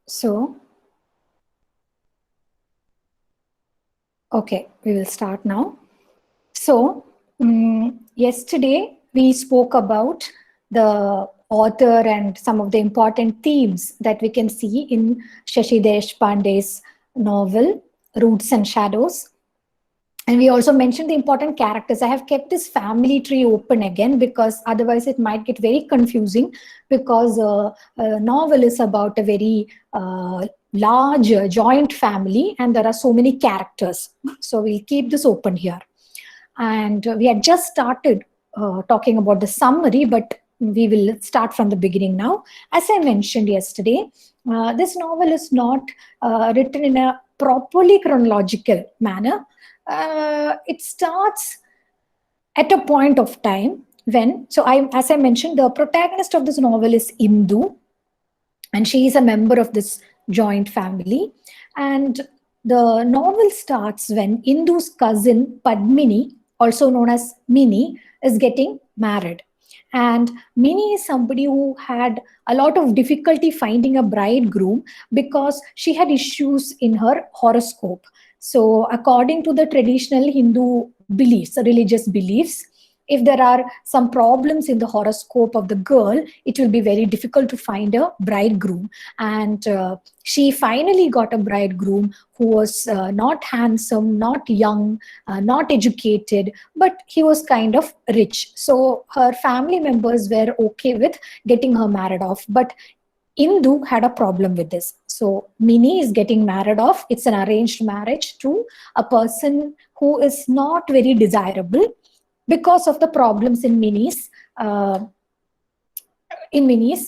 So, okay, we will start now. So, yesterday we spoke about the author and some of the important themes that we can see in Shashi Deshpande's novel Roots and Shadows. And we also mentioned the important characters. I have kept this family tree open again because otherwise it might get very confusing, because a novel is about a very large joint family and there are so many characters. So we'll keep this open here. And we had just started talking about the summary, but we will start from the beginning now. As I mentioned yesterday, this novel is not written in a properly chronological manner. It starts at a point of time when, as I mentioned, the protagonist of this novel is Indu, and she is a member of this joint family. And the novel starts when Indu's cousin Padmini, also known as Mini, is getting married. And Mini is somebody who had a lot of difficulty finding a bridegroom because she had issues in her horoscope. So, according to the traditional Hindu beliefs, religious beliefs, if there are some problems in the horoscope of the girl, it will be very difficult to find a bridegroom. And she finally got a bridegroom who was not handsome, not young, not educated, but he was kind of rich. So her family members were okay with getting her married off. But Indu had a problem with this. So Mini is getting married off. It's an arranged marriage to a person who is not very desirable because of the problems in Mini's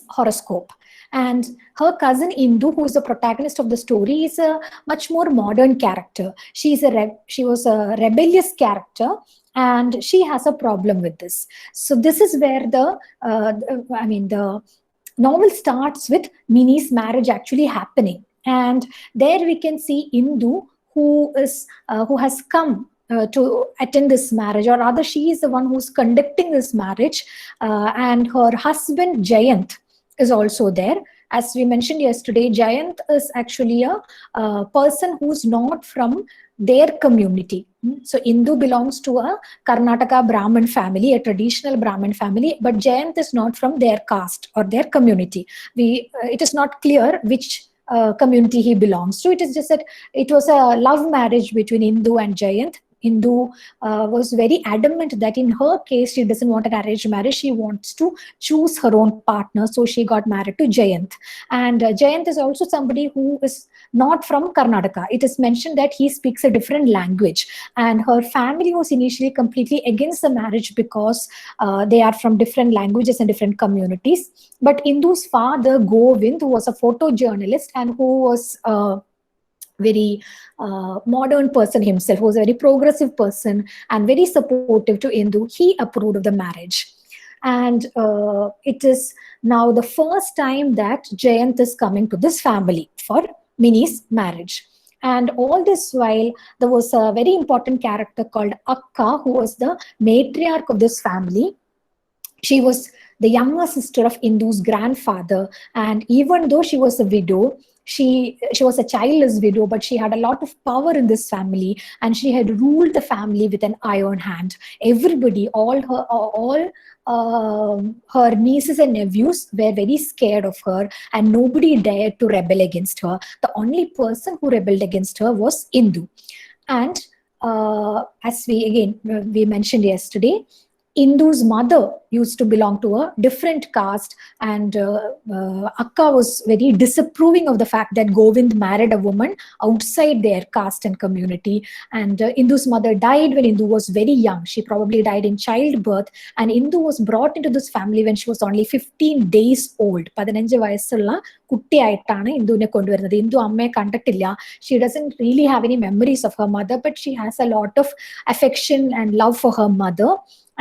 horoscope. And her cousin Indu, who is the protagonist of the story, is a much more modern character. She was a rebellious character, and she has a problem with this. So this is where the novel starts with Mini's marriage actually happening, and there we can see Indu, who has come to attend this marriage, or rather she is the one who's conducting this marriage, and her husband Jayant is also there. As we mentioned yesterday, Jayant is actually a person who's not from their community. So Indu belongs to a Karnataka Brahmin family, a traditional Brahmin family, but Jayant is not from their caste or their community. It is not clear which community he belongs to. It is just that it was a love marriage between Indu and Jayant. Indu was very adamant that in her case, she doesn't want an arranged marriage. She wants to choose her own partner. So she got married to Jayant. And Jayant is also somebody who is not from Karnataka. It is mentioned that he speaks a different language. And her family was initially completely against the marriage because they are from different languages and different communities. But Indu's father, Govind, who was a photojournalist and who was very modern person himself, who was a very progressive person and very supportive to Indu, he approved of the marriage. And it is now the first time that Jayant is coming to this family for Mini's marriage. And all this while, there was a very important character called Akka, who was the matriarch of this family. She was the younger sister of Indu's grandfather, and even though she was a widow, she was a childless widow, but she had a lot of power in this family, and she had ruled the family with an iron hand. Everybody, all her nieces and nephews were very scared of her, and nobody dared to rebel against her. The only person who rebelled against her was Indu. And as we mentioned yesterday, Indu's mother used to belong to a different caste, and Akka was very disapproving of the fact that Govind married a woman outside their caste and community. And Indu's mother died when Indu was very young. She probably died in childbirth, and Indu was brought into this family when she was only 15 days old. 15 വയസ്സുള്ള കുട്ടിയായിട്ടാണ് ഇന്ദുവിനെ കൊണ്ടുവരുന്നത്. ഇന്ദു അമ്മയെ കണ്ടിട്ടില്ല. She doesn't really have any memories of her mother, but she has a lot of affection and love for her mother.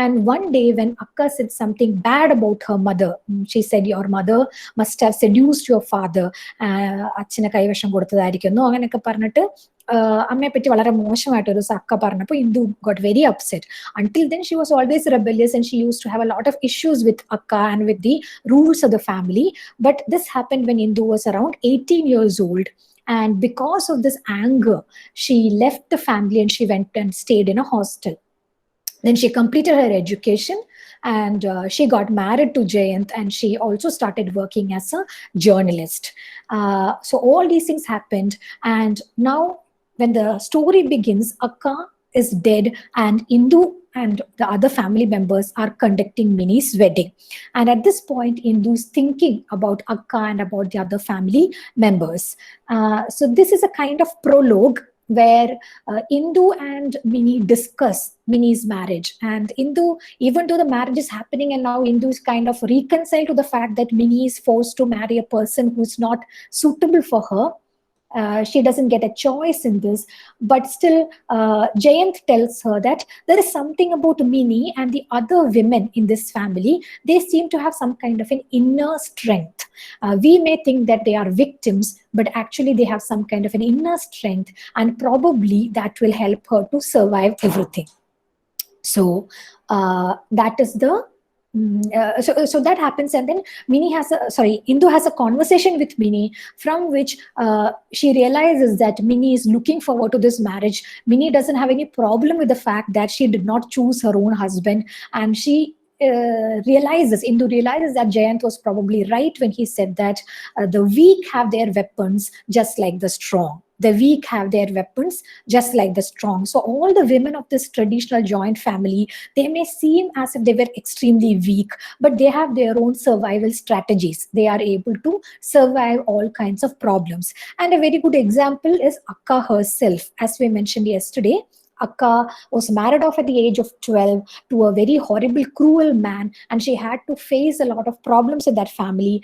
And one day when Akka said something bad about her mother, she said, your mother must have seduced your father. അച്ഛനെ കൈവശം കൊടുത്തതായിരിക്കുന്നു അങ്ങനെയൊക്കെ പറഞ്ഞിട്ട് അമ്മയെ പറ്റി വളരെ മോശമായിട്ട് ഒരു അക്ക പറഞ്ഞപ്പോൾ Indu got very upset. Until then she was always rebellious and she used to have a lot of issues with Akka and with the rules of the family. But this happened when Indu was around 18 years old. And because of this anger, she left the family and she went and stayed in a hostel. Then she completed her education and she got married to Jayant, and she also started working as a journalist. So all these things happened, and now when the story begins, Akka is dead and Indu and the other family members are conducting Mini's wedding. And at this point, Indu is thinking about Akka and about the other family members. So this is a kind of prologue where Indu and Mini discuss Mini's marriage. And Indu, even though the marriage is happening and now Indu is kind of reconciled to the fact that Mini is forced to marry a person who's not suitable for her, she doesn't get a choice in this. But still, Jayant tells her that there is something about Mini and the other women in this family. They seem to have some kind of an inner strength. We may think that they are victims, but actually they have some kind of an inner strength, and probably that will help her to survive everything. So that is the so that happens, and then Indu has a conversation with Mini, from which she realizes that Mini is looking forward to this marriage. Mini doesn't have any problem with the fact that she did not choose her own husband, and she Indu realizes that Jayant was probably right when he said that the weak have their weapons just like the strong. The weak have their weapons just like the strong. So all the women of this traditional joint family, they may seem as if they were extremely weak, but they have their own survival strategies. They are able to survive all kinds of problems. And a very good example is Akka herself. As we mentioned yesterday, Akka was married off at the age of 12 to a very horrible, cruel man, and she had to face a lot of problems in that family.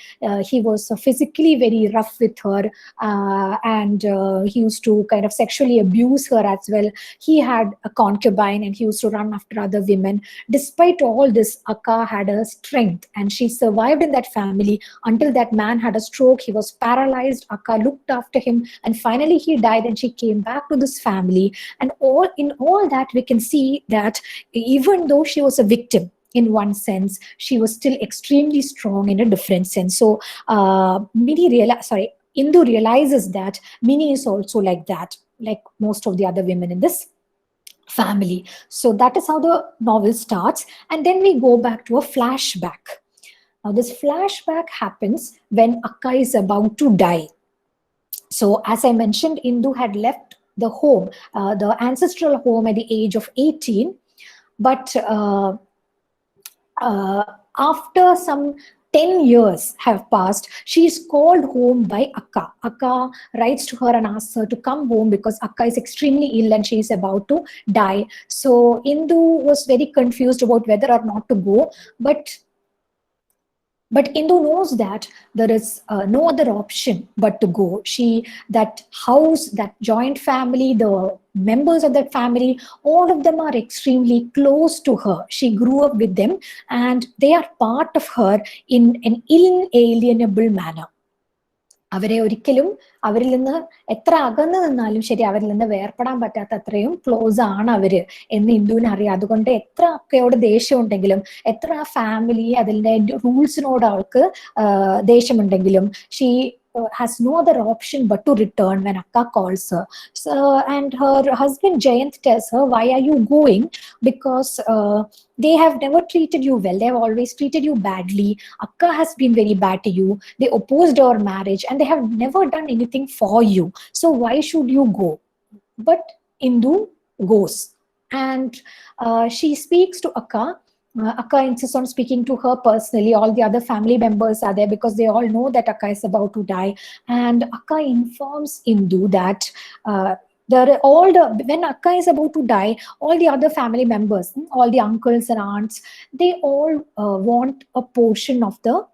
He was physically very rough with her, and he used to kind of sexually abuse her as well. He had a concubine and he used to run after other women. Despite all this, Akka had a strength and she survived in that family until that man had a stroke. He was paralyzed. Akka looked after him, and finally he died, and she came back to this family. And in all that, we can see that even though she was a victim in one sense, she was still extremely strong in a different sense. So Indu realizes that Mini is also like that, like most of the other women in this family. So that is how the novel starts. And then we go back to a flashback. Now this flashback happens when Akka is about to die. So as I mentioned, Indu had left the home, the ancestral home, at the age of 18. But after some 10 years have passed, she is called home by Akka. Akka writes to her and asks her to come home because Akka is extremely ill and she is about to die. So Indu was very confused about whether or not to go. But Indu knows that there is no other option but to go. That house, that joint family, the members of that family, all of them are extremely close to her. She grew up with them and they are part of her in an inalienable manner. അവരെ ഒരിക്കലും അവരിൽ നിന്ന് എത്ര അകന്നു നിന്നാലും ശരി, അവരിൽ നിന്ന് വേർപെടാൻ പറ്റാത്ത അത്രയും ക്ലോസ് ആണ് അവര് എന്ന് ഇന്ദുവിന് അറിയാം. അതുകൊണ്ട് എത്ര അക്കയോട് ദേഷ്യം ഉണ്ടെങ്കിലും, എത്ര ആ ഫാമിലി അതിന്റെ റൂൾസിനോട് അവൾക്ക് ദേഷ്യമുണ്ടെങ്കിലും, she has no other option but to return when Akka calls her. So, and her husband Jayant tells her, why are you going? Because they have never treated you well. They have always treated you badly. Akka has been very bad to you. They opposed our marriage and they have never done anything for you. So why should you go? But Indu goes. And she speaks to Akka. Akka insists on speaking to her personally. All the other family members are there because they all know that Akka is about to die. And Akka informs Indu that when Akka is about to die, all the other family members, all the uncles and aunts, they all want a portion of the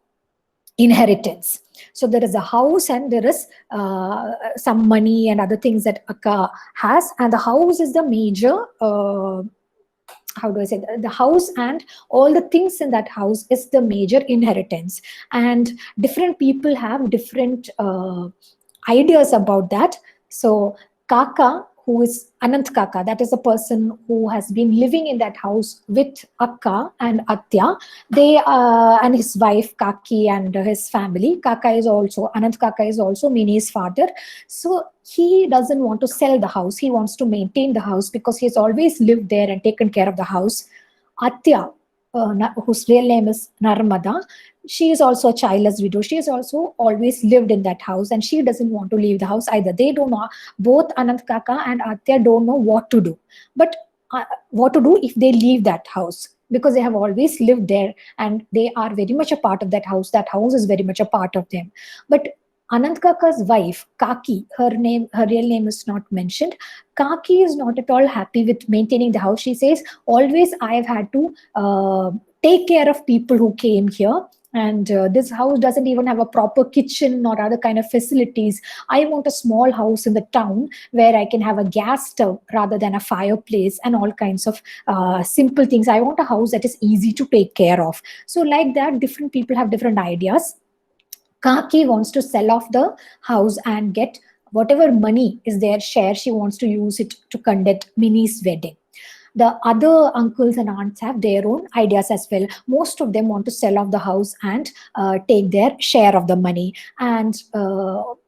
inheritance. So there is a house and there is some money and other things that Akka has, and the house is the major how do I say, the house and all the things in that house is the major inheritance. And different people have different ideas about that. So Kaka, who is Anant Kaka, that is a person who has been living in that house with Akka and Atya. They and his wife Kaki and his family. Kaka is also, Anant Kaka is also Mini's father. So he doesn't want to sell the house. He wants to maintain the house because he has always lived there and taken care of the house. Atya, whose real name is Narmada, she is also a childless widow. She has also always lived in that house and she doesn't want to leave the house either. They don't know, both Anant Kaka and Atya don't know what to do. But what to do if they leave that house? Because they have always lived there and they are very much a part of that house. That house is very much a part of them. But Anant Kaka's wife, Kaki, her real name is not mentioned. Kaki is not at all happy with maintaining the house. She says, always I have had to take care of people who came here. And this house doesn't even have a proper kitchen or other kind of facilities. I want a small house in the town where I can have a gas stove rather than a fireplace and all kinds of simple things. I want a house that is easy to take care of. So like that, different people have different ideas. Kaki wants to sell off the house and get whatever money is their share. She wants to use it to conduct Mini's wedding. The other uncles and aunts have their own ideas as well. Most of them want to sell off the house and take their share of the money. And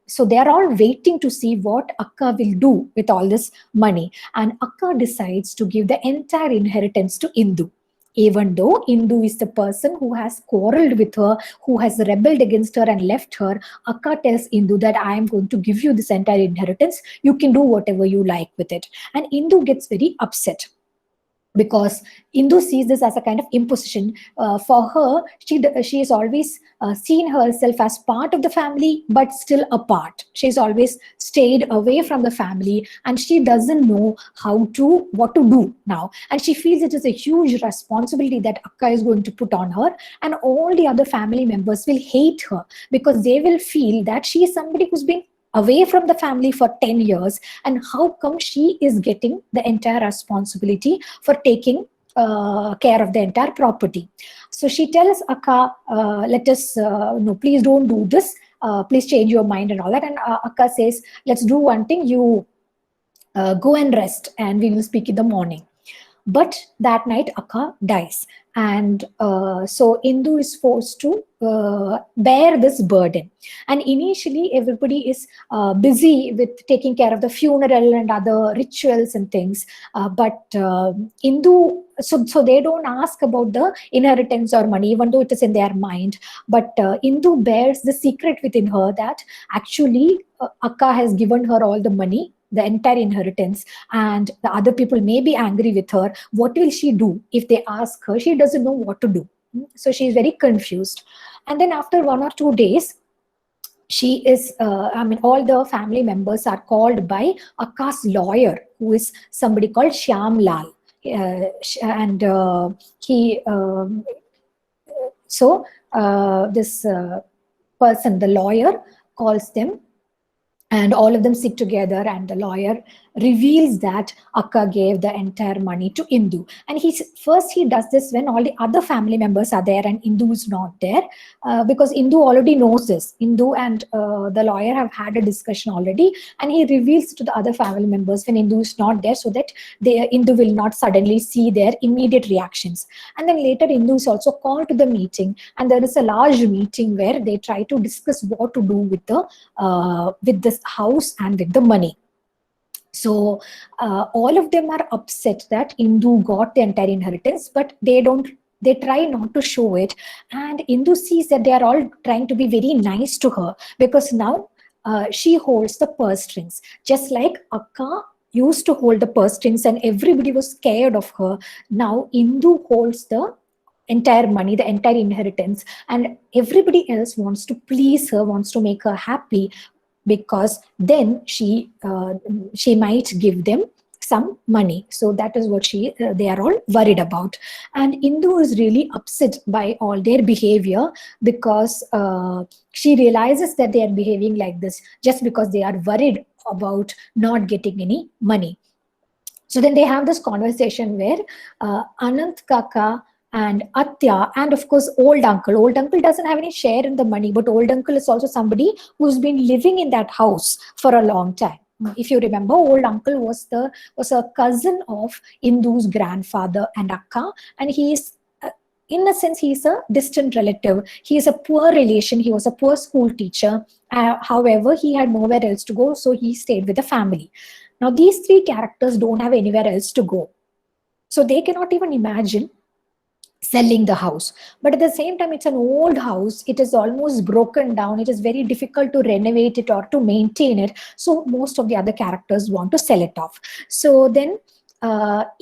so they are all waiting to see what Akka will do with all this money. And Akka decides to give the entire inheritance to Indu. Even though Indu is the person who has quarreled with her, who has rebelled against her and left her, Akka tells Indu that I am going to give you this entire inheritance. You can do whatever you like with it. And Indu gets very upset, because Indu sees this as a kind of imposition. For her, she has always seen herself as part of the family, but still apart. She's always stayed away from the family, and she doesn't know what to do now. And she feels it is a huge responsibility that Akka is going to put on her, and all the other family members will hate her because they will feel that she is somebody who's been away from the family for 10 years, and how come she is getting the entire responsibility for taking care of the entire property. So she tells Akka, no, please don't do this, please change your mind and all that. And Akka says, let's do one thing, you go and rest and we will speak in the morning. But that night Akka dies, and so Indu is forced to bear this burden. And initially everybody is busy with taking care of the funeral and other rituals and things, but Indu, so they don't ask about the inheritance or money, even though it is in their mind. But Indu bears the secret within her that actually Akka has given her all the money, the entire inheritance, and the other people may be angry with her. What will she do if they ask her? She doesn't know what to do. So she is very confused. And then after 1 or 2 days, she is, all the family members are called by Akka's lawyer, who is somebody called Shyam Lal. This person, the lawyer, calls them, and all of them sit together, and the lawyer reveals that Akka gave the entire money to Indu. And he does this when all the other family members are there and Indu is not there, because Indu already knows this. Indu and the lawyer have had a discussion already, and he reveals to the other family members when Indu is not there, so that Indu will not suddenly see their immediate reactions. And then later Indu is also called to the meeting, and there is a large meeting where they try to discuss what to do with this house and with the money. So all of them are upset that Indu got the entire inheritance, but they try not to show it. And Indu sees that they are all trying to be very nice to her, because now she holds the purse strings, just like Akka used to hold the purse strings and everybody was scared of her. Now Indu holds the entire money, the entire inheritance, and everybody else wants to please her, wants to make her happy, because then she might give them some money. So that is what they are all worried about. And Indu is really upset by all their behavior, because she realizes that they are behaving like this just because they are worried about not getting any money. So then they have this conversation where Anant Kaka and Atya, and of course old uncle. Old uncle doesn't have any share in the money, but old uncle is also somebody who's been living in that house for a long time. If you remember, old uncle was a cousin of Indu's grandfather and Akka, and he is in a sense he's a distant relative. He is a poor relation. He was a poor school teacher. However, he had nowhere else to go, so he stayed with the family. Now these three characters don't have anywhere else to go, so they cannot even imagine selling the house. But at the same time, it's an old house. It is almost broken down. It is very difficult to renovate it or to maintain it. So most of the other characters want to sell it off. So then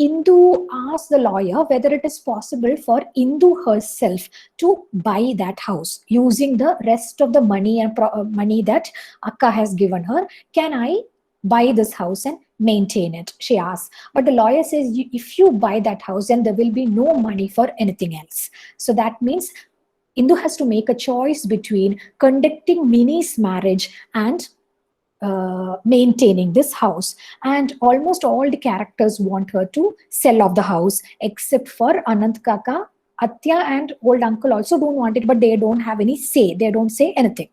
Indu asked the lawyer whether it is possible for Indu herself to buy that house using the rest of the money and money that Akka has given her. Can I buy this house and maintain it? She asks. But the lawyer says, if you buy that house, then there will be no money for anything else. So that means Indu has to make a choice between conducting Minnie's marriage and maintaining this house. And almost all the characters want her to sell off the house, except for Anant Kaka. Atya and old uncle also don't want it, but they don't have any say. They don't say anything.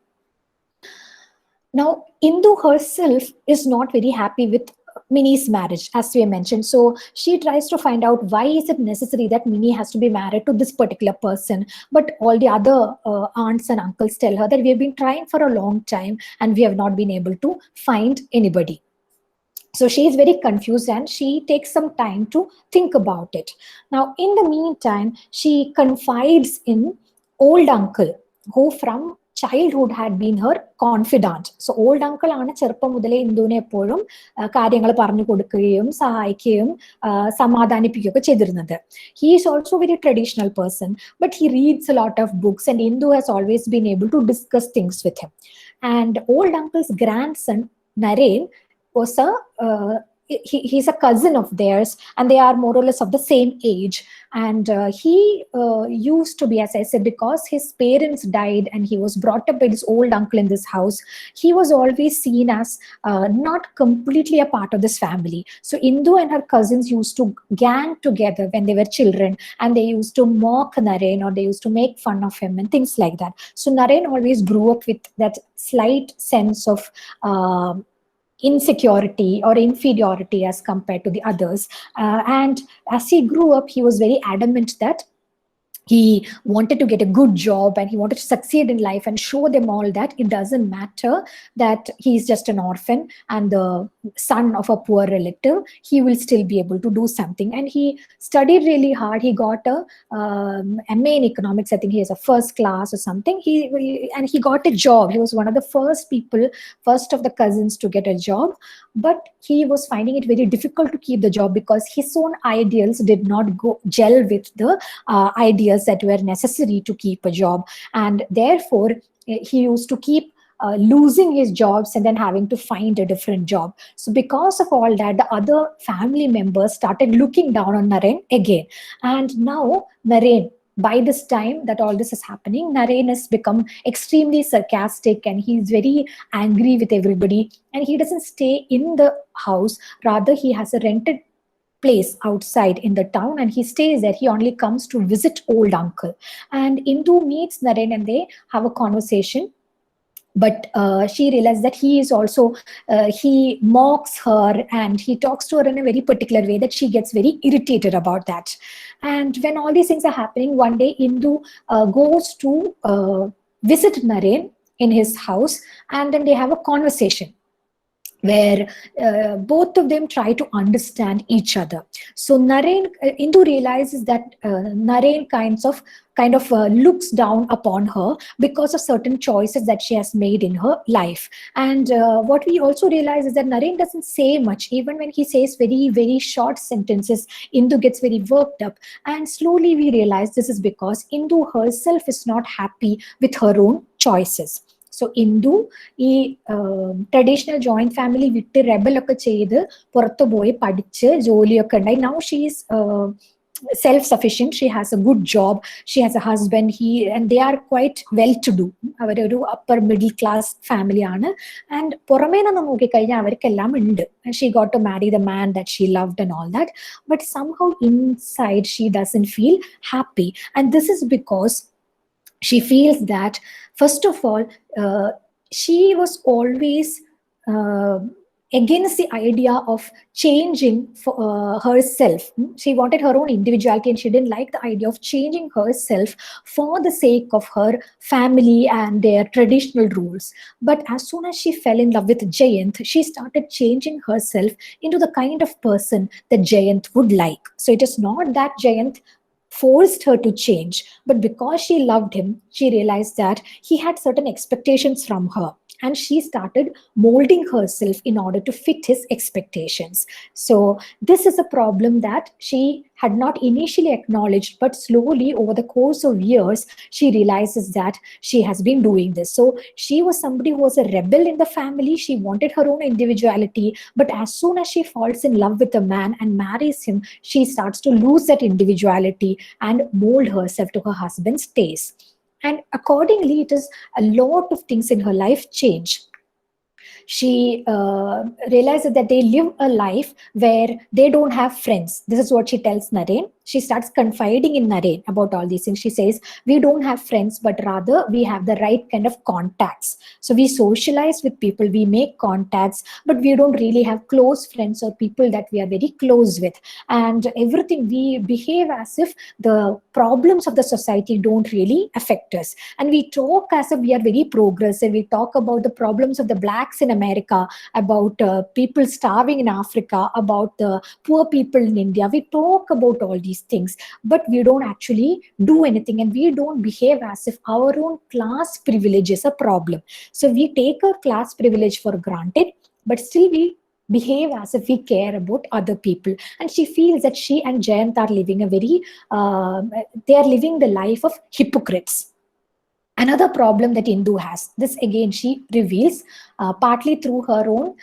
Now, Indu herself is not very happy with Minnie's marriage, as we mentioned. So she tries to find out why is it necessary that Minnie has to be married to this particular person. But all the other aunts and uncles tell her that we have been trying for a long time and we have not been able to find anybody. So she is very confused and she takes some time to think about it. Now, in the meantime, she confides in old uncle, who from childhood had been her confidant. So old uncle ആണ് ചെറുപ്പം മുതലേ ഇന്ദുവിനെ എപ്പോഴും കാര്യങ്ങൾ പറഞ്ഞു കൊടുക്കുകയും സഹായിക്കുകയും സമാധാനിപ്പിക്കുകയൊക്കെ ചെയ്തിരുന്നത്. He is also very traditional person, but he reads a lot of books and Indu has always been able to discuss things with him. And old uncle's grandson Naren was he's a cousin of theirs, and they are more or less of the same age. And he used to be, as I said, because his parents died and he was brought up by this old uncle in this house, he was always seen as not completely a part of this family. So Indu and her cousins used to gang together when they were children, and they used to mock Naren, or they used to make fun of him and things like that. So Naren always grew up with that slight sense of insecurity or inferiority as compared to the others. And as he grew up, he was very adamant that he wanted to get a good job and he wanted to succeed in life and show them all that it doesn't matter that he's just an orphan and the son of a poor relative, he will still be able to do something. And he studied really hard. He got a MA in economics. I think he has a first class or something. And he got a job. He was one of the first of the cousins to get a job. But he was finding it very difficult to keep the job because his own ideals did not gel with the ideas that were necessary to keep a job. And therefore, he used to keep losing his jobs and then having to find a different job. So because of all that, the other family members started looking down on Naren again. And now Naren, by this time that all this is happening, Naren has become extremely sarcastic and he's very angry with everybody. And he doesn't stay in the house. Rather, he has a rented place outside in the town and he stays there. He only comes to visit old uncle. And Indu meets Naren and they have a conversation. But she realized that he is also, he mocks her and he talks to her in a very particular way that she gets very irritated about that. And when all these things are happening, one day Indu goes to visit Naren in his house, and then they have a conversation where both of them try to understand each other. So Indu realizes that Naren kind of looks down upon her because of certain choices that she has made in her life. And what we also realize is that Naren doesn't say much. Even when he says very, very short sentences, Indu gets very worked up. And slowly we realize this is because Indu herself is not happy with her own choices. So Indu ഈ traditional joint family വിട്ട് റെബലൊക്കെ ചെയ്ത് പുറത്തു പോയി പഠിച്ച് ജോലിയൊക്കെ ഉണ്ടായി. Now she is self-sufficient. She has a good job, she has a husband, and they are quite well to do. അവരൊരു upper middle class family ആണ്. And പുറമേ നിന്ന് നോക്കിക്കഴിഞ്ഞാൽ അവർക്കെല്ലാം ഉണ്ട്. She got to marry the man that she loved and all that, but somehow inside she doesn't feel happy. And this is because she feels that, first of all, she was always uh, against the idea of changing herself. She wanted her own individuality, and she didn't like the idea of changing herself for the sake of her family and their traditional rules. But as soon as she fell in love with Jayant, she started changing herself into the kind of person that Jayant would like. So it is not that Jayant forced her to change, but because she loved him, she realized that he had certain expectations from her, and she started molding herself in order to fit his expectations. So this is a problem that she had not initially acknowledged, but slowly over the course of years she realizes that she has been doing this. So she was somebody who was a rebel in the family. She wanted her own individuality, but as soon as she falls in love with a man and marries him, she starts to lose that individuality and mold herself to her husband's taste. And accordingly, it is a lot of things in her life change. She realizes that they live a life where they don't have friends. This is what she tells Naren. She starts confiding in Naren about all these things. She says, we don't have friends, but rather we have the right kind of contacts. So we socialize with people, we make contacts, but we don't really have close friends or people that we are very close with. And everything, we behave as if the problems of the society don't really affect us. And we talk as if we are very progressive. We talk about the problems of the blacks in America, about people starving in Africa, about the poor people in India. We talk about all these things, but we don't actually do anything, and we don't behave as if our own class privilege is a problem. So we take our class privilege for granted, but still we behave as if we care about other people. And she feels that she and Jayant are living a very they are living the life of hypocrites. Another problem that Indu has, this again she reveals partly through her own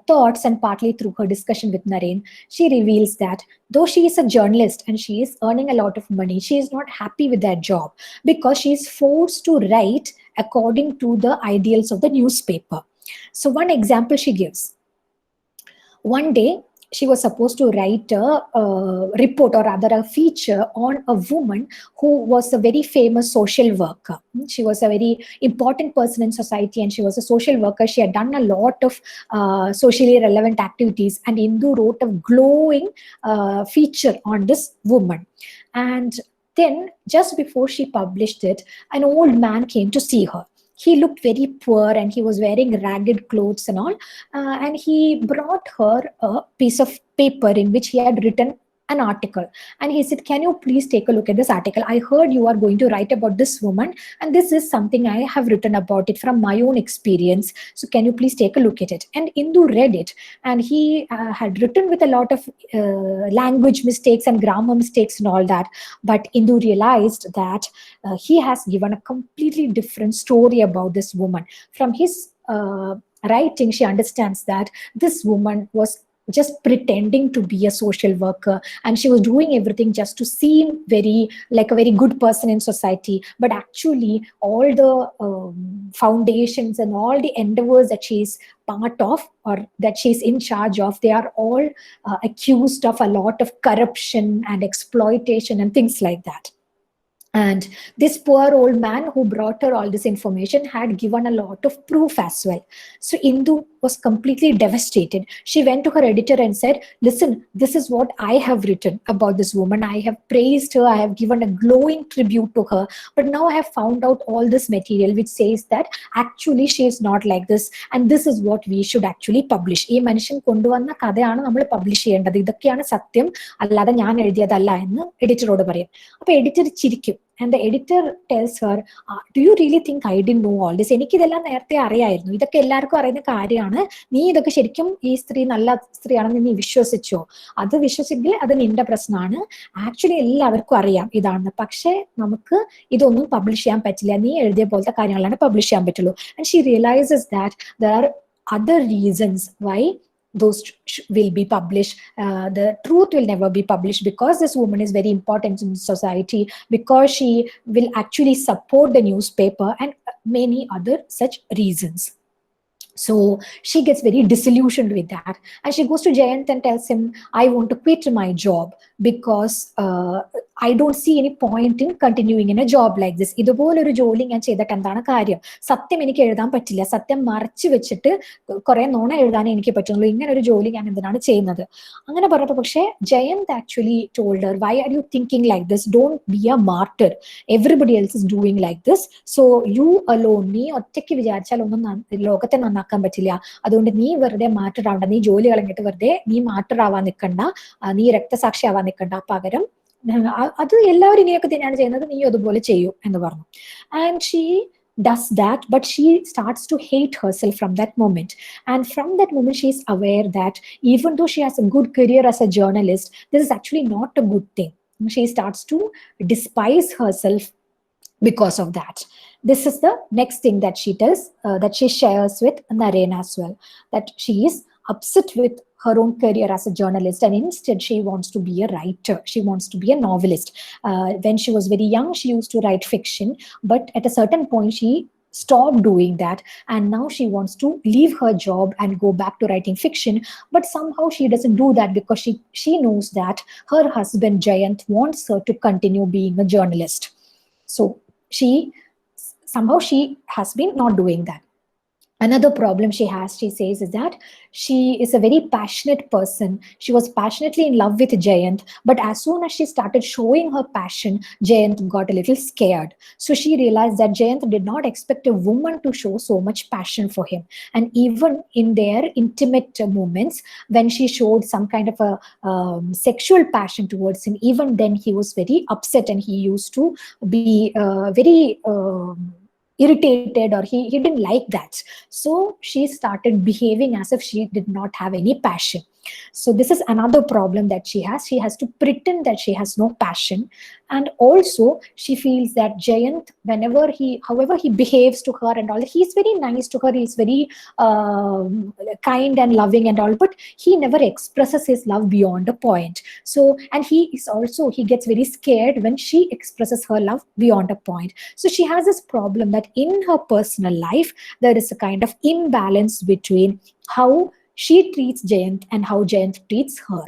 thoughts and partly through her discussion with Naren. She reveals that though she is a journalist and she is earning a lot of money, she is not happy with that job because she is forced to write according to the ideals of the newspaper. So one example she gives. One day, she was supposed to write a report, or rather a feature, on a woman who was a very famous social worker. She was a very important person in society, and she was a social worker. She had done a lot of socially relevant activities, and Indu wrote a glowing feature on this woman. And then, just before she published it, an old man came to see her. He looked very poor and he was wearing ragged clothes and all. And he brought her a piece of paper in which he had written an article. And he said, can you please take a look at this article? I heard you are going to write about this woman, and this is something I have written about it from my own experience. So can you please take a look at it? And Indu read it, and he had written with a lot of language mistakes and grammar mistakes and all that. But Indu realized that he has given a completely different story about this woman. From his writing, she understands that this woman was just pretending to be a social worker, and she was doing everything just to seem very like a very good person in society. But actually all the foundations and all the endeavors that she is part of, or that she's in charge of, they are all accused of a lot of corruption and exploitation and things like that. And this poor old man who brought her all this information had given a lot of proof as well. So Indu was completely devastated. She went to her editor and said, listen, this is what I have written about this woman. I have praised her, I have given a glowing tribute to her, but now I have found out all this material which says that actually she is not like this, and this is what we should actually publish. ഈ മനുഷ്യൻ കൊണ്ടുവന്ന കഥയാണ് നമ്മൾ publish ചെയ്യേണ്ടത്, ഇതൊക്കെയാണ് സത്യം, അല്ലാതെ ഞാൻ എഴുതിയതല്ല എന്ന് എഡിറ്ററോട് പറയും. അപ്പൊ എഡിറ്റർ ചിരിക്കും. And the editor tells her, do you really think I didn't know all this? എനിക്കിതെല്ലാം നേരത്തെ അറിയായിരുന്നു, ഇതൊക്കെ എല്ലാവർക്കും അറിയുന്ന കാര്യമാണ്, നീ ഇതൊക്കെ ശരിക്കും ഈ സ്ത്രീ നല്ല സ്ത്രീയാണെന്ന് നീ വിശ്വസിച്ചോ? അത് വിശ്വസിച്ചെങ്കിൽ അത് നിന്റെ പ്രശ്നമാണ്, ആക്ച്വലി എല്ലാവർക്കും അറിയാം ഇതാണെന്ന്, പക്ഷെ നമുക്ക് ഇതൊന്നും പബ്ലിഷ് ചെയ്യാൻ പറ്റില്ല, നീ എഴുതിയ പോലത്തെ കാര്യങ്ങളാണ് പബ്ലിഷ് ചെയ്യാൻ പറ്റുള്ളൂ. And she realizes that there are other reasons why those will be published. The truth will never be published, because this woman is very important in society, because she will actually support the newspaper, and many other such reasons. So she gets very disillusioned with that, and she goes to Jayant and tells him, I want to quit my job because I don't see any point in continuing in a job like this. ഇതുപോലൊരു ജോലി ഞാൻ ചെയ്തിട്ട് എന്താണ് കാര്യം? സത്യം എനിക്ക് എഴുതാൻ പറ്റില്ല, സത്യം മറച്ചു വെച്ചിട്ട് കുറെ നോണ എഴുതാനേ എനിക്ക് പറ്റുള്ളൂ, ഇങ്ങനെ ഒരു ജോലി ഞാൻ എന്തിനാണ് ചെയ്യുന്നത്? അങ്ങനെ പറഞ്ഞപ്പോൾ പക്ഷേ Jayant actually told her, why are you thinking like this? Don't be a martyr, everybody else is doing like this, so you alone, നീ ഒറ്റയ്ക്ക് വിചാരിച്ചാൽ ഒന്നും ലോകത്തെ നന്നാക്കാൻ പറ്റില്ല. അതുകൊണ്ട് നീ വെറുതെ മാർട്ടർ ആവണ്ട, നീ ജോലി കളഞ്ഞിട്ട് വെറുതെ നീ മാർട്ടർ ആവാൻ നിൽക്കണ്ട, നീ രക്തസാക്ഷി ആവാൻ നിൽക്കണ്ട, പകരം അത് എല്ലാവരും ഇനിയൊക്കെ തന്നെയാണ് ചെയ്യുന്നത്, നീ അതുപോലെ ചെയ്യൂ എന്ന് പറഞ്ഞു. And she does that, but she starts to hate herself from that moment. And from that moment, she is aware that even though she has a good career as a journalist, this is actually not a good thing. She starts to despise herself because of that. This is the next thing that she tells, that she shares with Naren as well, that she is upset with her own career as a journalist, and instead she wants to be a writer, she wants to be a novelist. When she was very young, she used to write fiction, but at a certain point she stopped doing that, and now she wants to leave her job and go back to writing fiction. But somehow she doesn't do that, because she knows that her husband Jayant wants her to continue being a journalist. So she has been not doing that. Another problem she has, she says, is that she is a very passionate person. She was passionately in love with Jayant, but as soon as she started showing her passion, Jayant got a little scared. So she realized that Jayant did not expect a woman to show so much passion for him. And even in their intimate moments, when she showed some kind of a sexual passion towards him, even then he was very upset, and he used to be very irritated, or he didn't like that. So she started behaving as if she did not have any passion. So this is another problem that she has. She has to pretend that she has no passion. And also she feels that Jayant, however he behaves to her and all, he's very nice to her, he's very kind and loving and all, but he never expresses his love beyond a point. So, and he gets very scared when she expresses her love beyond a point. So she has this problem that in her personal life there is a kind of imbalance between how she treats Jayant and how Jayant treats her.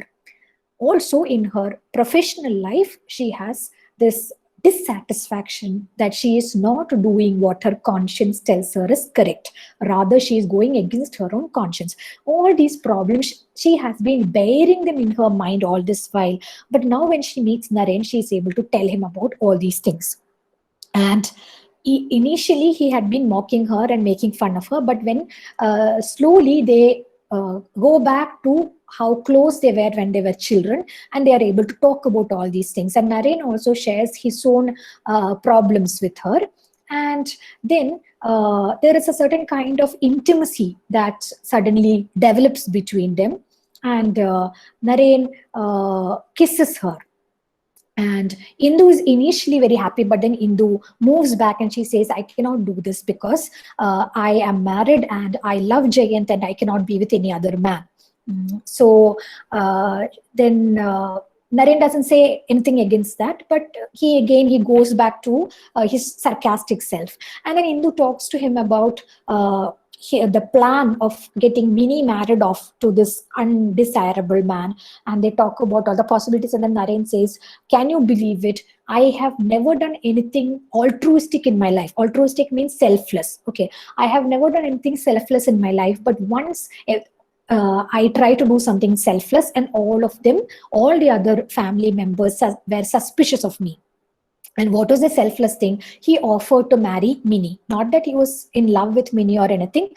Also in her professional life, she has this dissatisfaction that she is not doing what her conscience tells her is correct. Rather, she is going against her own conscience. All these problems, she has been bearing them in her mind all this while. But now when she meets Naren, she is able to tell him about all these things. And initially, he had been mocking her and making fun of her. But when slowly they go back to how close they were when they were children, and they are able to talk about all these things. And Naren also shares his own problems with her. And then there is a certain kind of intimacy that suddenly develops between them. And Naren kisses her. And Indu is initially very happy, but then Indu moves back and she says, I cannot do this because I am married and I love Jayant and I cannot be with any other man. So then Naren doesn't say anything against that, but he goes back to his sarcastic self. And then Indu talks to him about the plan of getting Mini married off to this undesirable man, and they talk about all the possibilities. And then Naren says, can you believe it? I have never done anything altruistic in my life. Altruistic means selfless. Okay, I have never done anything selfless in my life, but once I try to do something selfless, and all the other family members were suspicious of me. And what was the selfless thing? He offered to marry Mini. Not that he was in love with Mini or anything.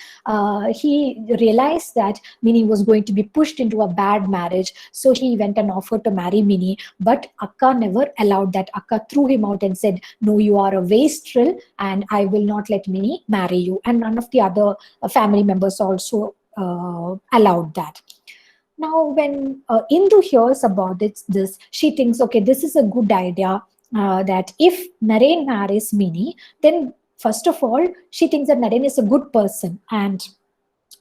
He realized that Mini was going to be pushed into a bad marriage. So he went and offered to marry Mini. But Akka never allowed that. Akka threw him out and said, no, you are a wastrel and I will not let Mini marry you. And none of the other family members also allowed that. Now, when Indu hears about this, she thinks, okay, this is a good idea. That if Naren marries Mini, then first of all, she thinks that Naren is a good person, and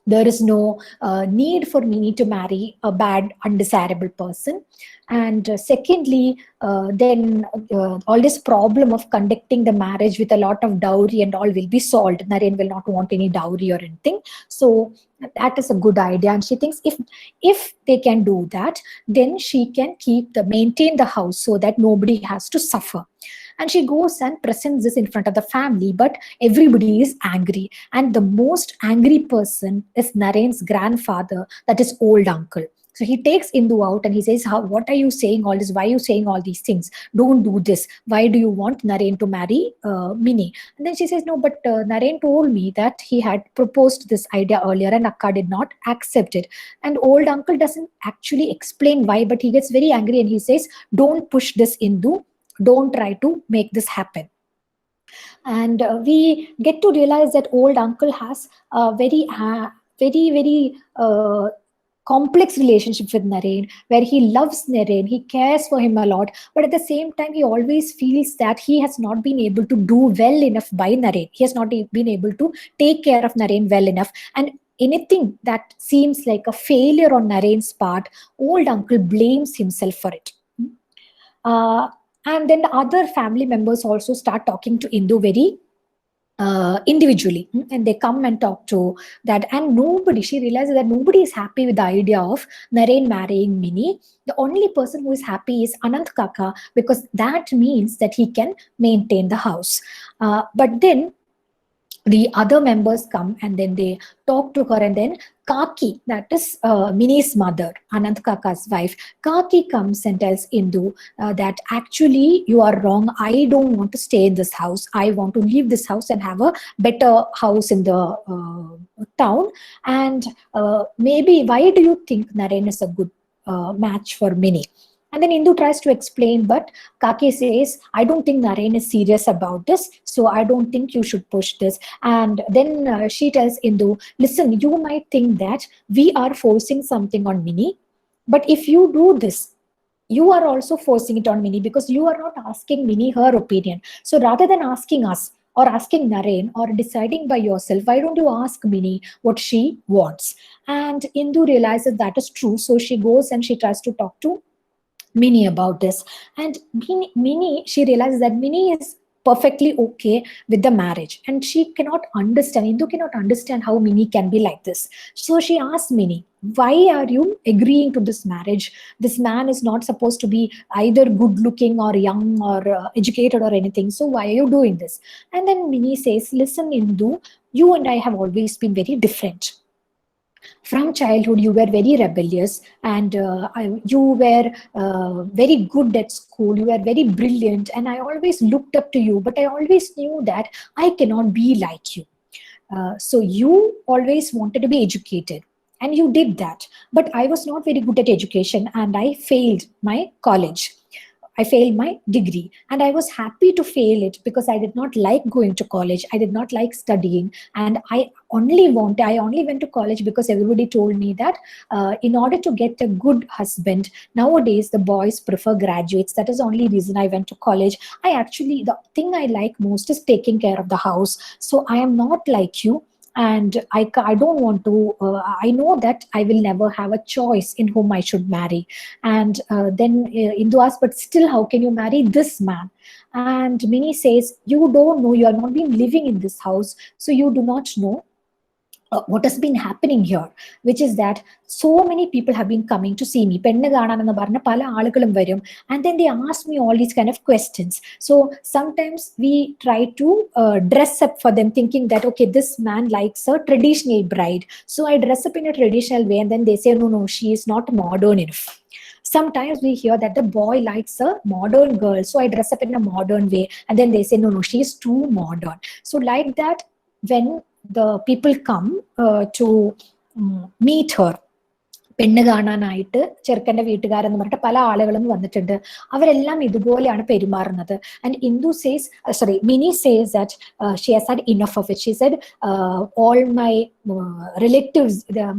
There is no need for Mini to marry a bad, undesirable person. And secondly, then all this problem of conducting the marriage with a lot of dowry and all will be solved. Naren will not want any dowry or anything. So that is a good idea. And she thinks if they can do that, then she can maintain the house so that nobody has to suffer. And she goes and presents this in front of the family, but everybody is angry. And the most angry person is Naren's grandfather, that is old uncle. So he takes Indu out and he says, what are you saying all this? Why are you saying all these things? Don't do this. Why do you want Naren to marry Mini? And then she says, no, but Naren told me that he had proposed this idea earlier and Akka did not accept it. And old uncle doesn't actually explain why, but he gets very angry and he says, don't push this Indu. Don't try to make this happen. And we get to realize that old uncle has a very complex relationship with Naren, where he loves Naren, he cares for him a lot, but at the same time, he always feels that he has not been able to do well enough by Naren. He has not been able to take care of Naren well enough. And anything that seems like a failure on Naren's part, old uncle blames himself for it. And then the other family members also start talking to Indu very individually, and they come and talk to that. And she realizes that nobody is happy with the idea of Naren marrying Mini. The only person who is happy is Anant Kaka, because that means that he can maintain the house. But then the other members come and then they talk to her, and then Kaki, that is Mini's mother, Anant Kaka's wife, Kaki comes and tells Indu that actually you are wrong. I don't want to stay in this house. I want to leave this house and have a better house in the town. And maybe why do you think Naren is a good match for Mini? And then Indu tries to explain, but Kaki says, I don't think Naren is serious about this, so I don't think you should push this. And then she tells Indu, listen, you might think that we are forcing something on Mini, but if you do this, you are also forcing it on Mini because you are not asking Mini her opinion. So rather than asking us or asking Naren or deciding by yourself, why don't you ask Mini what she wants? And Indu realizes that is true, so she goes and she tries to talk to Mini about this. And Mini, she realizes that Mini is perfectly okay with the marriage, and she cannot understand, Indu cannot understand how Mini can be like this. So she asks Mini, why are you agreeing to this marriage? This man is not supposed to be either good looking or young or educated or anything. So why are you doing this? And then Mini says, listen, Indu, you and I have always been very different. From childhood, you were very rebellious and you were very good at school. You were very brilliant, and I always looked up to you, but I always knew that I cannot be like you. So you always wanted to be educated, and you did that. But I was not very good at education, and I failed my college. I failed my degree, and I was happy to fail it because I did not like going to college. I did not like studying, and I only went to college because everybody told me that in order to get a good husband, nowadays the boys prefer graduates. That is the only reason I went to college. The thing I like most is taking care of the house. So I am not like you. And I don't want to, I know that I will never have a choice in whom I should marry. And then Indu asks, but still, how can you marry this man? And Mini says, you don't know, you are not been living in this house, so you do not know what has been happening here, which is that so many people have been coming to see me. And then they ask me all these kind of questions. So sometimes we try to dress up for them, thinking that, okay, this man likes a traditional bride. So I dress up in a traditional way, and then they say, no, she is not modern enough. Sometimes we hear that the boy likes a modern girl, so I dress up in a modern way, and then they say, no, she is too modern. So like that, when the people come to meet her, പെണ്ണ് കാണാനായിട്ട് ചെറുക്കൻ്റെ വീട്ടുകാരെന്ന് പറഞ്ഞിട്ട് പല ആളുകളും വന്നിട്ടുണ്ട്. അവരെല്ലാം ഇതുപോലെയാണ് പെരുമാറുന്നത്. And Indu says Mini says that she has had enough of it. She said all my relatives,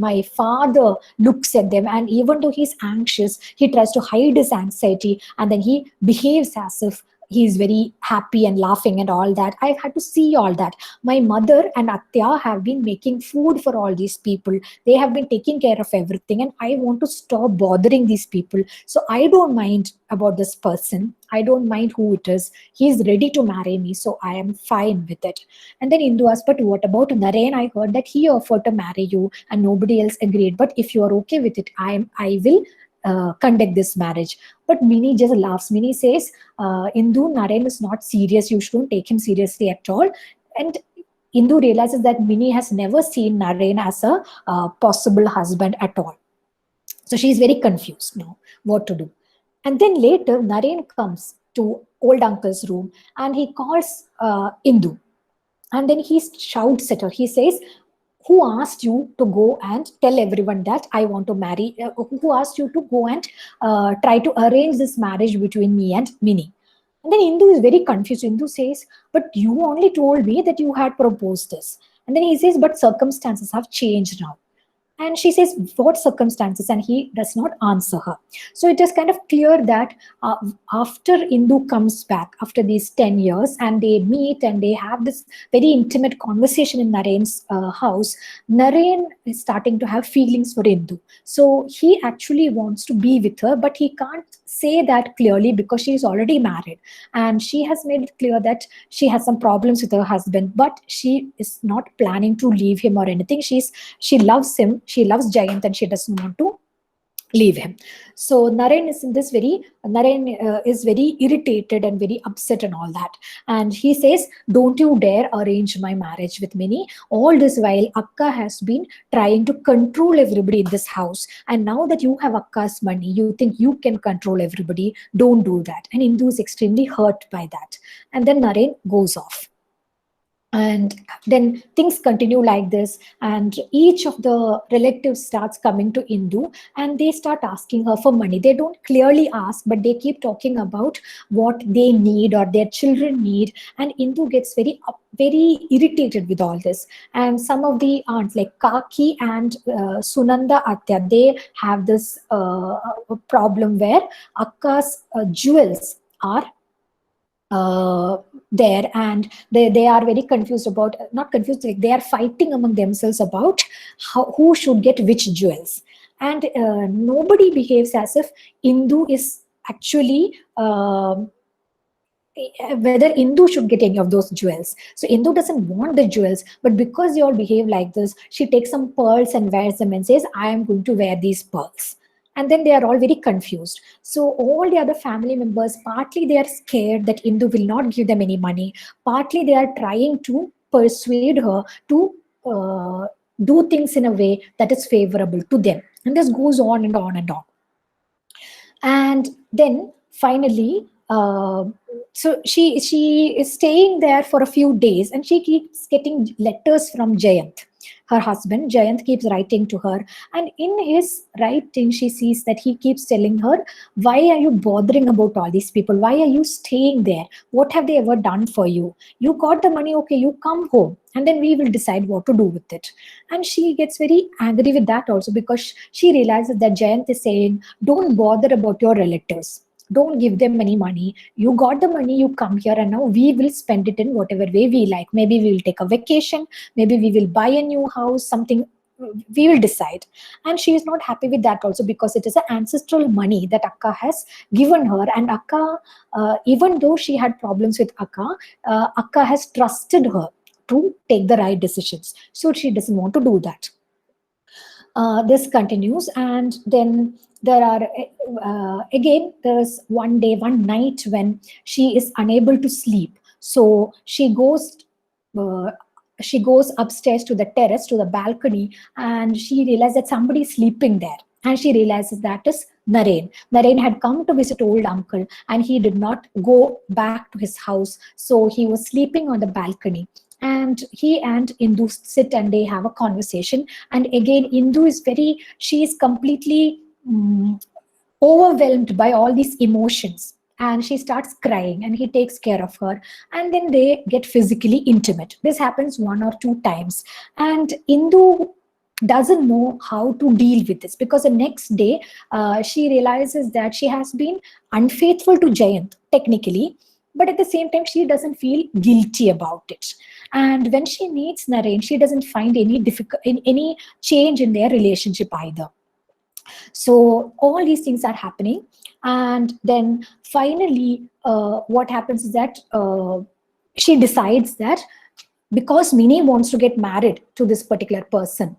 my father looks at them, and even though he's anxious, he tries to hide his anxiety, and then he behaves as if he's very happy and laughing and all that. I've had to see all that. My mother and Atya have been making food for all these people. They have been taking care of everything, and I want to stop bothering these people. So I don't mind about this person. I don't mind who it is. He's ready to marry me, so I am fine with it. And then Indu asked, but what about Naren? I heard that he offered to marry you and nobody else agreed. But if you are okay with it, I will conduct this marriage. But Mini just laughs. Mini says, Indu, Naren is not serious. You shouldn't take him seriously at all. And Indu realizes that Mini has never seen Naren as a possible husband at all. So she's very confused now what to do. And then later, Naren comes to old uncle's room and he calls Indu. And then he shouts at her. He says, who asked you to go and tell everyone that I want to marry? Who asked you to go and try to arrange this marriage between me and Mini? And then Indu is very confused. Indu says, but you only told me that you had proposed this. And then he says, but circumstances have changed now. And she says, what circumstances? And he does not answer her. So it is kind of clear that after Indu comes back, after these 10 years, and they meet and they have this very intimate conversation in Naren's house, Naren is starting to have feelings for Indu. So he actually wants to be with her, but he can't say that clearly because she is already married. And she has made it clear that she has some problems with her husband, but she is not planning to leave him or anything. She loves him. She loves Jayant and she doesn't want to leave him. So Naren is very irritated and very upset and all that. And he says, don't you dare arrange my marriage with Mini. All this while, Akka has been trying to control everybody in this house. And now that you have Akka's money, you think you can control everybody. Don't do that. And Indu is extremely hurt by that. And then Naren goes off. And then things continue like this, and each of the relatives starts coming to Indu and they start asking her for money. They don't clearly ask, but they keep talking about what they need or their children need, and Indu gets very irritated with all this. And some of the aunts like Kaki and Sunanda Atya, they have this problem where Akka's jewels are there, and they are very confused about, not confused, like they are fighting among themselves about who should get which jewels. And nobody behaves as if Indu is actually whether Indu should get any of those jewels. So Indu doesn't want the jewels, but because you all behave like this, she takes some pearls and wears them and says, I am going to wear these pearls. And then they are all very confused. So all the other family members, partly they are scared that Indu will not give them any money. Partly they are trying to persuade her to do things in a way that is favorable to them. And this goes on and on and on. And then finally, so she is staying there for a few days, and she keeps getting letters from Jayant. Her husband, Jayant, keeps writing to her. And in his writing, she sees that he keeps telling her, why are you bothering about all these people? Why are you staying there? What have they ever done for you? You got the money, okay, you come home, and then we will decide what to do with it. And she gets very angry with that also, because she realizes that Jayant is saying, don't bother about your relatives. Don't give them any money. You got the money, you come here, and now we will spend it in whatever way we like. Maybe we will take a vacation, maybe we will buy a new house, something we will decide. And she is not happy with that also, because it is an ancestral money that Akka has given her. And Akka, even though she had problems with Akka, Akka has trusted her to take the right decisions. So she doesn't want to do that. This continues, and then there are again there's one night when she is unable to sleep. So she goes upstairs to the terrace, to the balcony, and she realizes that somebody is sleeping there. And she realizes that is Naren. Naren had come to visit old uncle, and he did not go back to his house. So he was sleeping on the balcony. And he and Indu sit and they have a conversation. And again, Indu is she is completely overwhelmed by all these emotions. And she starts crying, and he takes care of her. And then they get physically intimate. This happens 1 or 2 times. And Indu doesn't know how to deal with this, because the next day she realizes that she has been unfaithful to Jayant, technically. but at the same time, she doesn't feel guilty about it. And when she meets Naren, she doesn't find any change in their relationship either. So all these things are happening, and then finally, what happens is that she decides that because Minnie wants to get married to this particular person,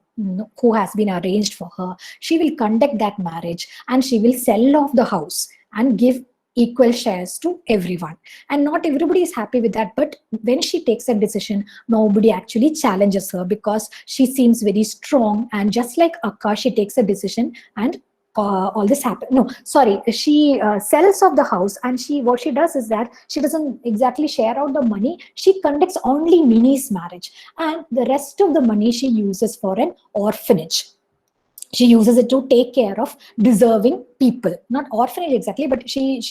who has been arranged for her, she will conduct that marriage and she will sell off the house and give equal shares to everyone. And not everybody is happy with that, but when she takes a decision, nobody actually challenges her because she seems very strong. And just like Akka, she takes a decision, and all this happen. No, sorry, she sells off the house, and what she does is that she doesn't exactly share out the money. She conducts only Minnie's marriage, and the rest of the money she uses for an orphanage. She uses it to take care of deserving people, not orphanage exactly, but she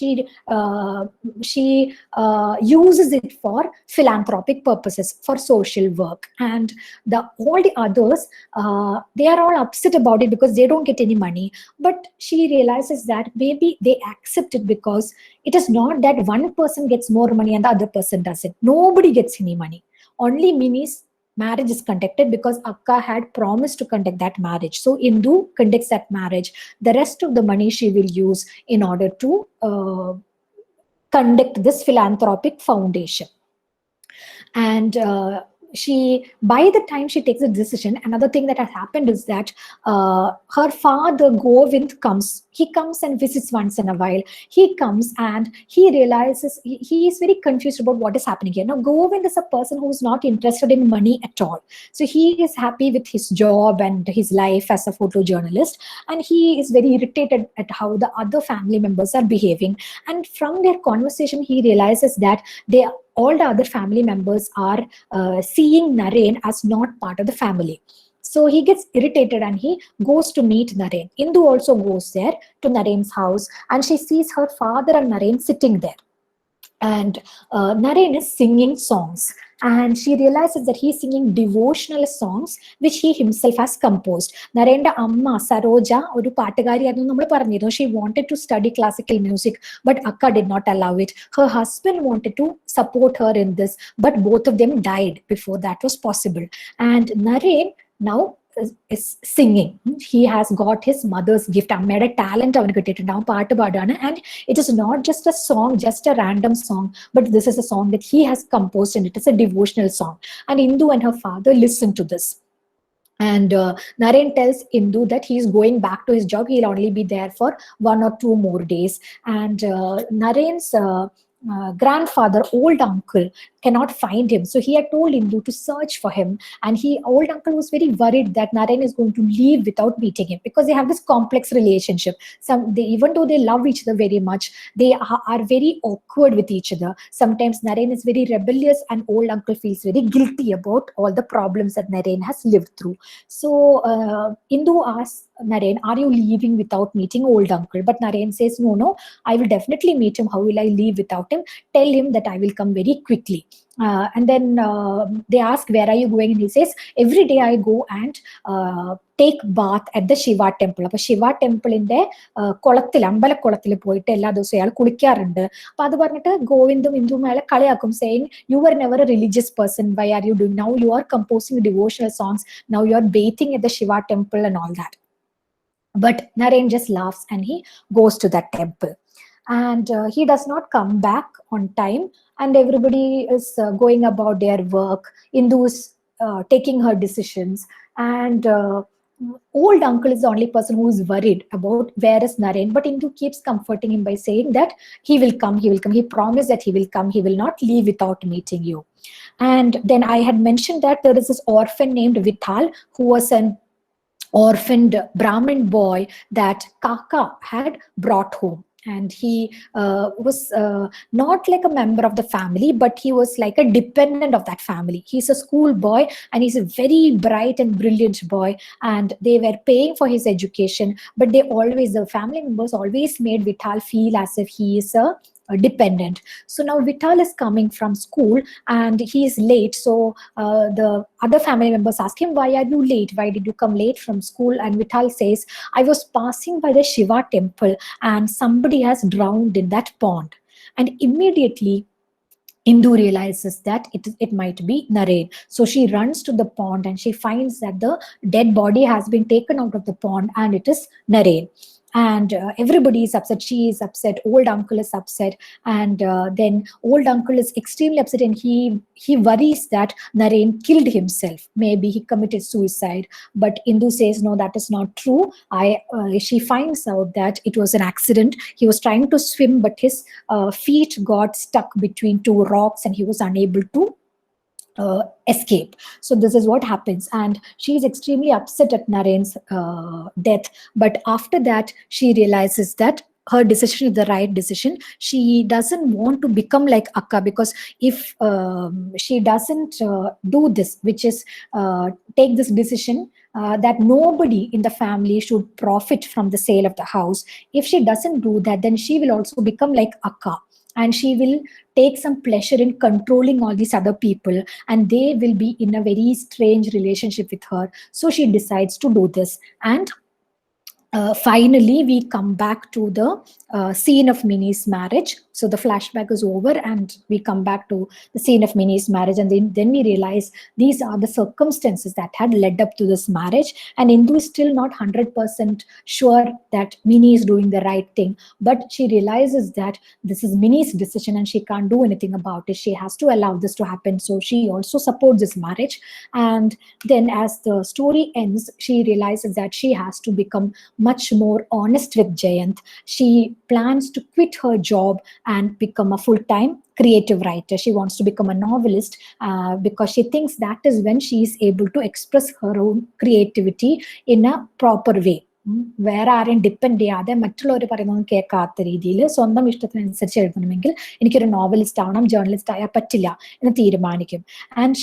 uses it for philanthropic purposes, for social work. And all the others, they are all upset about it because they don't get any money. But she realizes that maybe they accept it because it is not that one person gets more money and the other person doesn't. Nobody gets any money. Only Minnie's marriage is conducted because Akka had promised to conduct that marriage. So Indu conducts that marriage. The rest of the money she will use in order to conduct this philanthropic foundation. And by the time she takes a decision, another thing that has happened is that her father Govind comes. He comes and visits once in a while. He comes and he realizes he is very confused about what is happening here. Now, Govind is a person who is not interested in money at all. So he is happy with his job and his life as a photojournalist, and he is very irritated at how the other family members are behaving. And from their conversation, he realizes that all the other family members are seeing Naren as not part of the family. So he gets irritated and he goes to meet Naren. Indu also goes there to Naren's house, and she sees her father and Naren sitting there. And Naren is singing songs, and she realizes that he is singing devotional songs which he himself has composed. Narenda Amma Saroja oru പാട്ടുകാരിയായിരുന്നു നമ്മൾ പറഞ്ഞിരുന്നു. She wanted to study classical music, but Akka did not allow it. Her husband wanted to support her in this, but both of them died before that was possible. And Naren now is singing. He has got his mother's gift. അമ്മയുടെ talent അവന് കിട്ടിയിട്ടുണ്ട്. അവൻ പാട്ട് പാടാണ്. And it is not just a song, just a random song, but this is a song that he has composed, and it is a devotional song. And Indu and her father listen to this. And Naren tells Indu that he is going back to his job. He'll only be there for 1 or 2 more days. And Naren's grandfather, old uncle, cannot find him. So he had told Indu to search for him. And old uncle was very worried that Naren is going to leave without meeting him, because they have this complex relationship. Even though they love each other very much, they are very awkward with each other. Sometimes Naren is very rebellious, and old uncle feels very guilty about all the problems that Naren has lived through. So Indu asks Naren, are you leaving without meeting old uncle? But Naren says, no, I will definitely meet him. How will I leave without him? Tell him that I will come very quickly. And then they ask, where are you going? And he says, every day I go and take bath at the Shiva temple. അപ്പോൾ ശിവ ടെമ്പിളിന്റെ കുളത്തിൽ, അമ്പലക്കുളത്തിൽ പോയിട്ട് എല്ലാ ദിവസവും അയാൾ കുളിക്കാറുണ്ട്. അപ്പൊ അത് പറഞ്ഞിട്ട് ഗോവിന്ദും ഇന്ദുവും അയാളെ കളിയാക്കും, saying, you were never a religious person, why are you doing? Now you are composing devotional songs, now you are bathing at the Shiva temple and all that. But Naren just laughs and he goes to that temple. And he does not come back on time, and everybody is going about their work. Indu is taking her decisions, and old uncle is the only person who is worried about where is Naren. But Indu keeps comforting him by saying that he will come. He promised that he will come. He will not leave without meeting you. And then I had mentioned that there is this orphan named Vithal, who was an orphaned Brahmin boy that Kaka had brought home. And he was not like a member of the family, but he was like a dependent of that family. He's a school boy, and he's a very bright and brilliant boy, and they were paying for his education, but the family members always made Vithal feel as if he is a dependent. So now Vithal is coming from school and he is late. So the other family members ask him, why are you late? Why did you come late from school? And Vithal says, I was passing by the Shiva temple and somebody has drowned in that pond. And immediately Indu realizes that it might be Naren. So she runs to the pond and she finds that the dead body has been taken out of the pond and it is Naren. And everybody is upset. She is upset. Old uncle is upset. And then old uncle is extremely upset and he worries that Naren killed himself. Maybe he committed suicide. But Indu says, no, that is not true. She finds out that it was an accident. He was trying to swim, but his feet got stuck between two rocks and he was unable to escape. So this is what happens, and she is extremely upset at Naren's death. But after that, she realizes that her decision is the right decision. She doesn't want to become like Akka, because if she doesn't do this, which is take this decision that nobody in the family should profit from the sale of the house, if she doesn't do that, then she will also become like Akka, and she will take some pleasure in controlling all these other people, and they will be in a very strange relationship with her. So she decides to do this. And finally, we come back to the scene of Minnie's marriage. So the flashback is over and we come back to the scene of Minnie's marriage. And then we realize these are the circumstances that had led up to this marriage. And Indu is still not 100% sure that Minnie is doing the right thing. But she realizes that this is Minnie's decision and she can't do anything about it. She has to allow this to happen. So she also supports this marriage. And then as the story ends, she realizes that she has to become much more honest with Jayant. She plans to quit her job and become a full-time creative writer. She wants to become a novelist because she thinks that is when she is able to express her own creativity in a proper way. വേറെ ആരെയും depend ചെയ്യാതെ മറ്റുള്ളവർ പറയുന്നതും കേൾക്കാത്ത രീതിയിൽ സ്വന്തം ഇഷ്ടത്തിനനുസരിച്ച് എഴുതണമെങ്കിൽ എനിക്കൊരു നോവലിസ്റ്റ് ആവണം, ജേർണലിസ്റ്റ് ആയാൽ പറ്റില്ല എന്ന് തീരുമാനിക്കും. And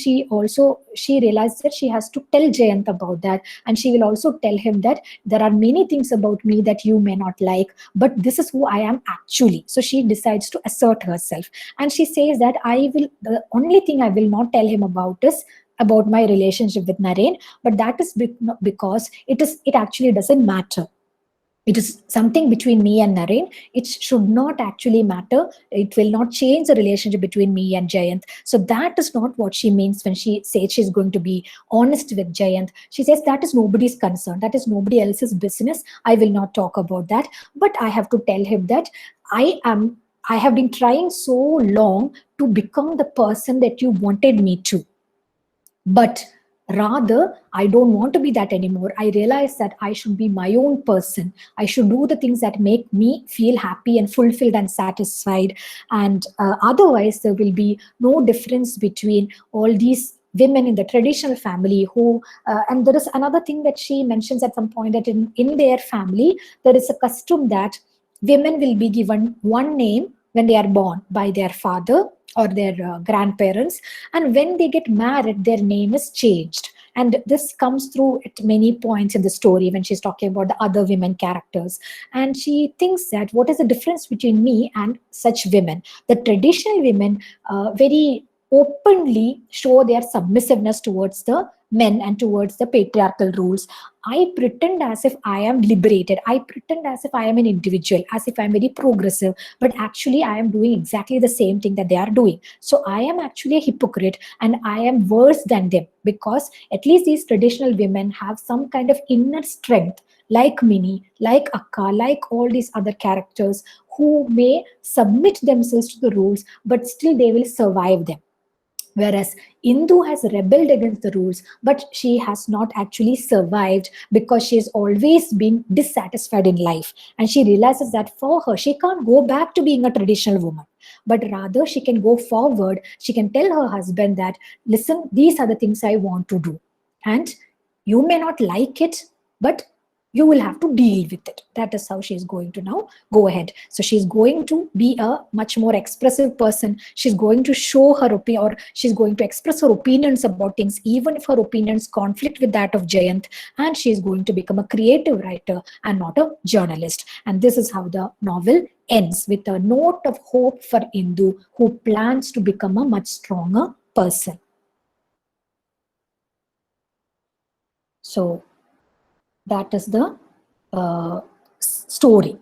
she realized that she has to tell Jayant about that, and she will also tell him that there are many things about me that you may not like, but this is who I am actually. So she decides to assert herself, and she says that the only thing I will not tell him about my relationship with Naren, but that is because it actually doesn't matter. It is something between me and Naren. It should not actually matter. It will not change the relationship between me and Jayant. So that is not what she means when she says she's going to be honest with Jayant. She says that is nobody's concern. That is nobody else's business. I will not talk about that. But I have to tell him that I have been trying so long to become the person that you wanted me to. But rather, I don't want to be that anymore. I realize that I should be my own person. I should do the things that make me feel happy and fulfilled and satisfied. And otherwise, there will be no difference between all these women in the traditional family who, and there is another thing that she mentions at some point, that in their family, there is a custom that women will be given one name when they are born by their father or their grandparents, and when they get married, their name is changed. And this comes through at many points in the story when she's talking about the other women characters. And she thinks that what is the difference between me and such women? The traditional women very openly show their submissiveness towards the men and towards the patriarchal rules. I pretend as if I am liberated. I pretend as if I am an individual, as if I am very progressive, but actually I am doing exactly the same thing that they are doing. So I am actually a hypocrite and I am worse than them, because at least these traditional women have some kind of inner strength, like Minnie, like Akka, like all these other characters who may submit themselves to the rules, but still they will survive them. Whereas Indu has rebelled against the rules, but she has not actually survived because she has always been dissatisfied in life. And she realizes that for her, she can't go back to being a traditional woman, but rather she can go forward. She can tell her husband that, listen, these are the things I want to do. And you may not like it, but you will have to deal with it. That is how she's going to now go ahead. So she's going to be a much more expressive person. She's going to show her opinion, or she's going to express her opinions about things, even if her opinions conflict with that of Jayant. And she's going to become a creative writer and not a journalist. And this is how the novel ends, with a note of hope for Indu, who plans to become a much stronger person. So that is the story.